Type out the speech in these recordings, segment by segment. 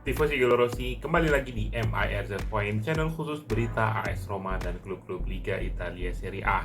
Tifosi Gelorosi, kembali lagi di MIRZ Point, channel khusus berita AS Roma dan klub-klub Liga Italia Serie A.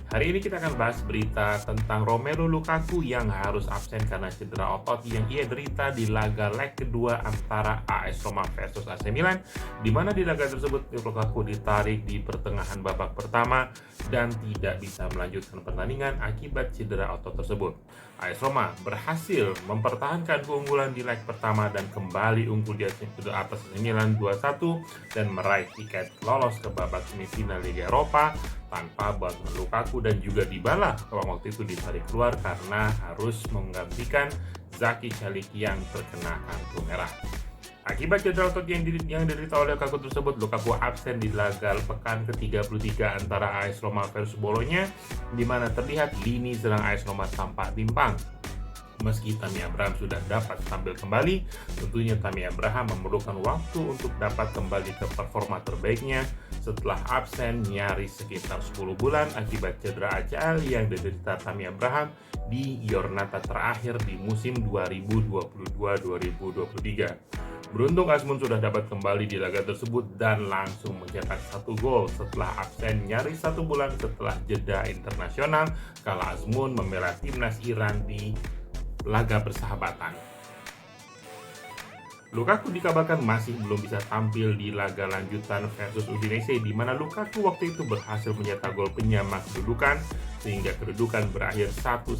Hari ini kita akan bahas berita tentang Romelu Lukaku yang harus absen karena cedera otot yang ia derita di laga leg kedua antara AS Roma versus AC Milan, di mana di laga tersebut Lukaku ditarik di pertengahan babak pertama dan tidak bisa melanjutkan pertandingan akibat cedera otot tersebut. AS Roma berhasil mempertahankan keunggulan di leg pertama dan kembali unggul di atas AC Milan 2-1 dan meraih tiket lolos ke babak semifinal Liga Eropa tanpa bantuan Lukaku, dan juga Dybala waktu itu ditarik keluar karena harus menggantikan Zaki Çelik yang terkena kartu merah. Akibat cedera otot yang diderita oleh Lukaku tersebut, Lukaku absen di laga pekan ke-33 antara AS Roma versus Bologna, di mana terlihat lini serang AS Roma tampak timpang. Meski Tammy Abraham sudah dapat tampil kembali, tentunya Tammy Abraham memerlukan waktu untuk dapat kembali ke performa terbaiknya setelah absen nyaris sekitar 10 bulan akibat cedera ACL yang diderita Tammy Abraham di Giornata terakhir di musim 2022-2023. Beruntung Azmoun sudah dapat kembali di laga tersebut dan langsung mencetak 1 gol setelah absen nyaris 1 bulan setelah jeda internasional kala Azmoun membela timnas Iran di laga persahabatan. Lukaku dikabarkan masih belum bisa tampil di laga lanjutan versus Udinese, di mana Lukaku waktu itu berhasil mencetak gol penyama kedudukan sehingga kedudukan berakhir 1-1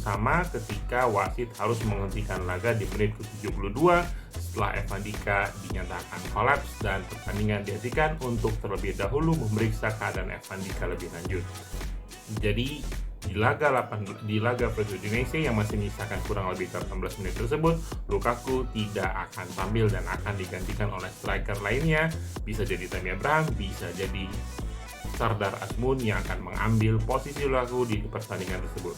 ketika wasit harus menghentikan laga di menit ke-72 setelah Evan Dika dinyatakan kolaps dan pertandingan dihentikan untuk terlebih dahulu memeriksa keadaan Evan Dika lebih lanjut. Jadi di laga versus Udinese yang masih menyisakan kurang lebih 18 menit tersebut, Lukaku tidak akan tampil dan akan digantikan oleh striker lainnya. Bisa jadi Tammy Abraham, bisa jadi Sardar Azmoun yang akan mengambil posisi Lukaku di pertandingan tersebut.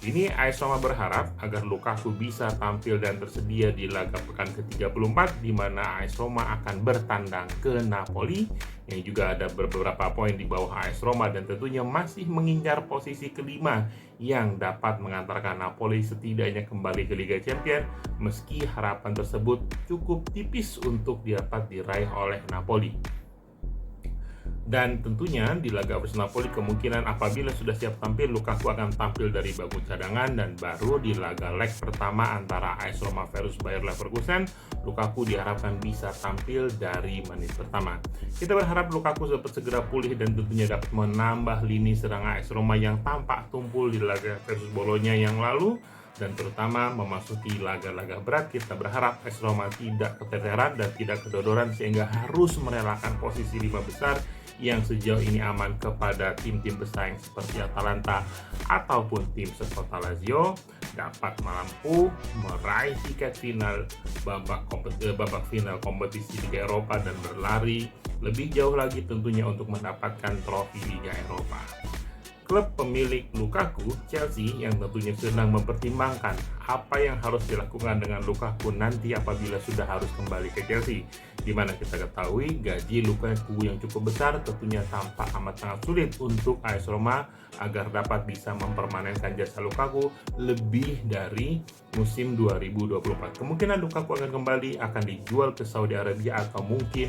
Ini AS Roma berharap agar Lukaku bisa tampil dan tersedia di laga pekan ke-34, di mana AS Roma akan bertandang ke Napoli yang juga ada beberapa poin di bawah AS Roma dan tentunya masih mengincar posisi kelima yang dapat mengantarkan Napoli setidaknya kembali ke Liga Champions, meski harapan tersebut cukup tipis untuk dapat diraih oleh Napoli. Dan tentunya di laga versus Napoli kemungkinan apabila sudah siap tampil, Lukaku akan tampil dari bangku cadangan, dan baru di laga leg pertama antara AS Roma versus Bayer Leverkusen, Lukaku diharapkan bisa tampil dari menit pertama. Kita berharap Lukaku dapat segera pulih dan tentunya dapat menambah lini serang AS Roma yang tampak tumpul di laga versus Bologna yang lalu, dan terutama memasuki laga-laga berat. Kita berharap AS Roma tidak keteteran dan tidak kedodoran sehingga harus merelakan posisi 5 besar yang sejauh ini aman kepada tim-tim bersaing seperti Atalanta ataupun tim sekota Lazio, dapat mampu meraih tiket final babak final kompetisi Liga Eropa dan berlari lebih jauh lagi tentunya untuk mendapatkan trofi Liga Eropa. Klub pemilik Lukaku, Chelsea, yang tentunya sedang mempertimbangkan apa yang harus dilakukan dengan Lukaku nanti apabila sudah harus kembali ke Chelsea, di mana kita ketahui gaji Lukaku yang cukup besar tentunya tampak amat sangat sulit untuk AS Roma agar dapat bisa mempermanenkan jasa Lukaku lebih dari musim 2024. Kemungkinan Lukaku akan kembali, akan dijual ke Saudi Arabia, atau mungkin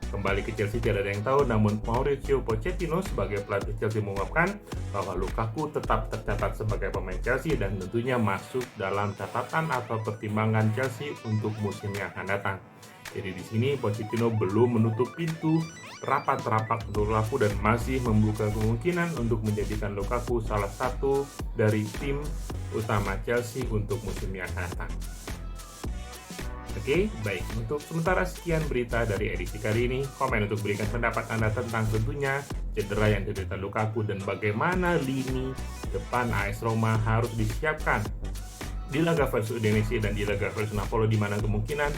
kembali ke Chelsea, tidak ada yang tahu. Namun Mauricio Pochettino sebagai pelatih Chelsea mengungkapkan bahwa Lukaku tetap tercatat sebagai pemain Chelsea dan tentunya masuk dalam catatan atau pertimbangan Chelsea untuk musim yang akan datang. Jadi di sini Pochettino belum menutup pintu rapat-rapat untuk Lukaku dan masih membuka kemungkinan untuk menjadikan Lukaku salah satu dari tim utama Chelsea untuk musim yang akan datang. Oke, baik. Untuk sementara sekian berita dari edisi kali ini. Komen untuk berikan pendapat Anda tentang tentunya cedera yang diderita Lukaku dan bagaimana lini depan AS Roma harus disiapkan di laga versus Udinese dan di laga versus Napoli, di mana kemungkinan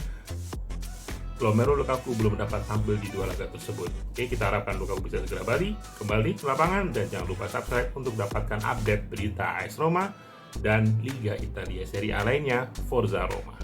Romelu Lukaku belum dapat tampil di dua laga tersebut. Oke, kita harapkan Lukaku bisa segera kembali ke lapangan, dan jangan lupa subscribe untuk dapatkan update berita AS Roma dan Liga Italia Serie A lainnya. Forza Roma.